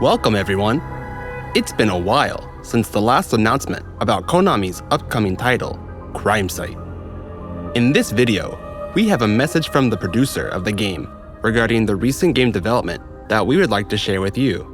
Welcome everyone! It's been a while since the last announcement about Konami's upcoming title, CRIMESIGHT. In this video, we have a message from the producer of the game regarding the recent game development that we would like to share with you.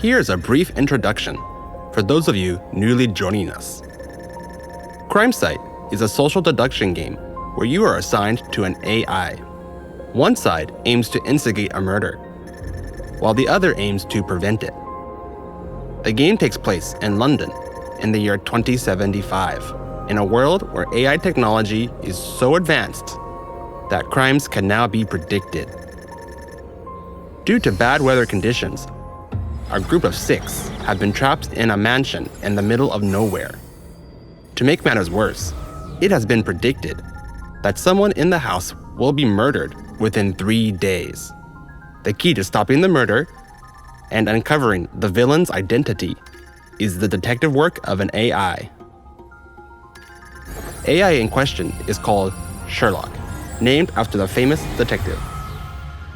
Here's a brief introduction for those of you newly joining us. CRIMESIGHT is a social deduction game where you are assigned to an AI. One side aims to instigate a murder, while the other aims to prevent it. The game takes place in London in the year 2075, in a world where AI technology is so advanced that crimes can now be predicted. Due to bad weather conditions, a group of 6 have been trapped in a mansion in the middle of nowhere. To make matters worse, it has been predicted that someone in the house will be murdered within 3 days. The key to stopping the murder and uncovering the villain's identity is the detective work of an AI. AI in question is called Sherlock, named after the famous detective.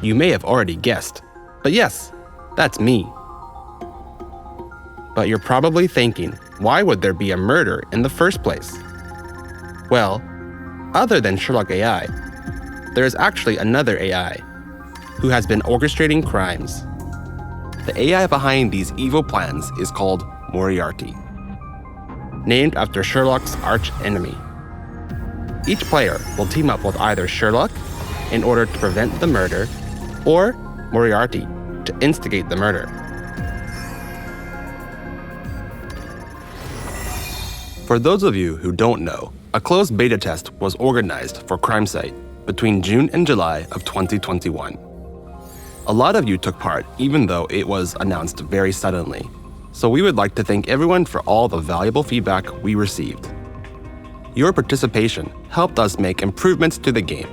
You may have already guessed, but yes, that's me. But you're probably thinking, why would there be a murder in the first place? Well, other than Sherlock AI, there is actually another AI who has been orchestrating crimes. The AI behind these evil plans is called Moriarty, named after Sherlock's arch-enemy. Each player will team up with either Sherlock in order to prevent the murder, or Moriarty to instigate the murder. For those of you who don't know, a closed beta test was organized for CRIMESIGHT between June and July of 2021. A lot of you took part even though it was announced very suddenly, so we would like to thank everyone for all the valuable feedback we received. Your participation helped us make improvements to the game,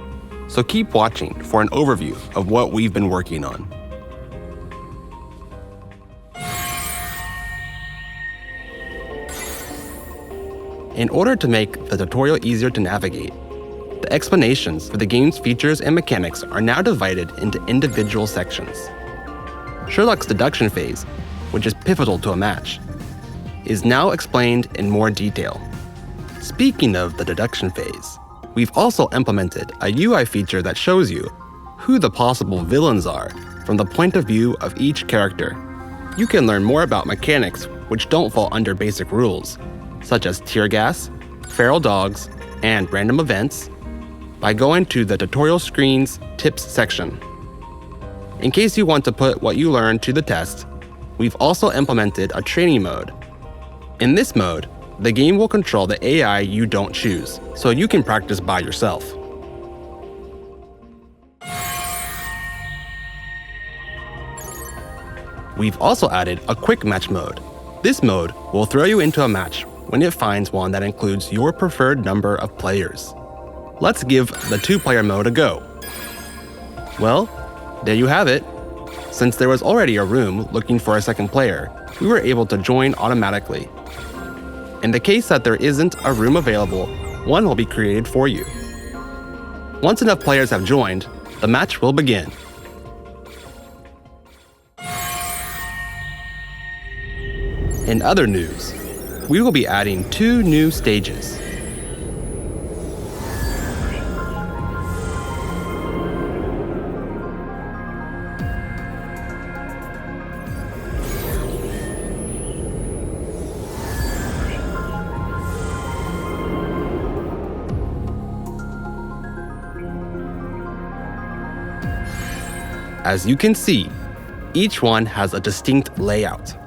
so keep watching for an overview of what we've been working on. In order to make the tutorial easier to navigate, the explanations for the game's features and mechanics are now divided into individual sections. Sherlock's deduction phase, which is pivotal to a match, is now explained in more detail. Speaking of the deduction phase, we've also implemented a UI feature that shows you who the possible villains are from the point of view of each character. You can learn more about mechanics which don't fall under basic rules, such as tear gas, feral dogs, and random events, by going to the tutorial screen's tips section. In case you want to put what you learned to the test, we've also implemented a training mode. In this mode, the game will control the AI you don't choose, so you can practice by yourself. We've also added a quick match mode. This mode will throw you into a match when it finds one that includes your preferred number of players. Let's give the 2-player mode a go. Well, there you have it. Since there was already a room looking for a second player, we were able to join automatically. In the case that there isn't a room available, one will be created for you. Once enough players have joined, the match will begin. In other news, we will be adding 2 new stages. As you can see, each one has a distinct layout.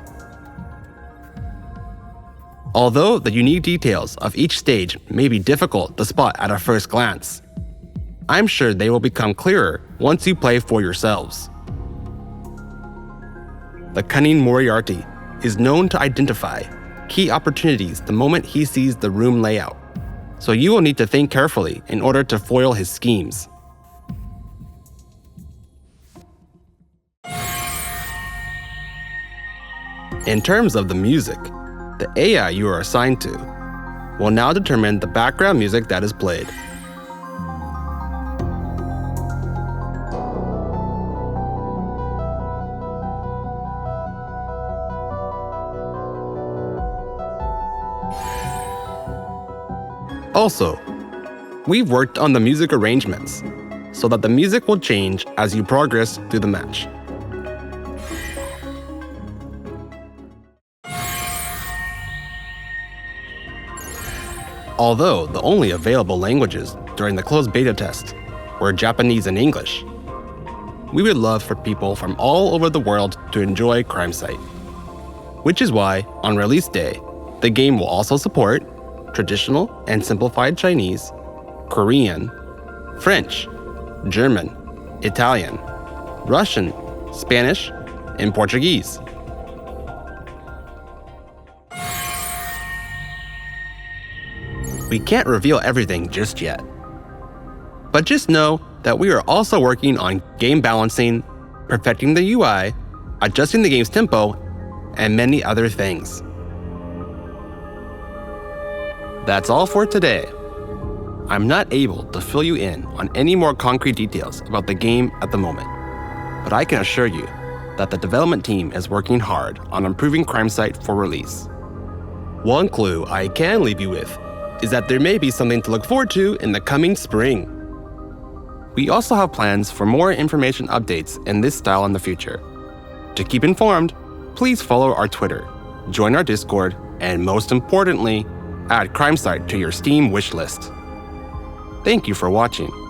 Although the unique details of each stage may be difficult to spot at a first glance, I'm sure they will become clearer once you play for yourselves. The cunning Moriarty is known to identify key opportunities the moment he sees the room layout, so you will need to think carefully in order to foil his schemes. In terms of the music, the AI you are assigned to will now determine the background music that is played. Also, we've worked on the music arrangements so that the music will change as you progress through the match. Although the only available languages during the closed beta test were Japanese and English, we would love for people from all over the world to enjoy CrimeSight. Which is why, on release day, the game will also support traditional and simplified Chinese, Korean, French, German, Italian, Russian, Spanish, and Portuguese. We can't reveal everything just yet. But just know that we are also working on game balancing, perfecting the UI, adjusting the game's tempo, and many other things. That's all for today. I'm not able to fill you in on any more concrete details about the game at the moment, but I can assure you that the development team is working hard on improving CrimeSight for release. One clue I can leave you with is that there may be something to look forward to in the coming spring. We also have plans for more information updates in this style in the future. To keep informed, please follow our Twitter, join our Discord, and most importantly, add CrimeSight to your Steam wishlist. Thank you for watching.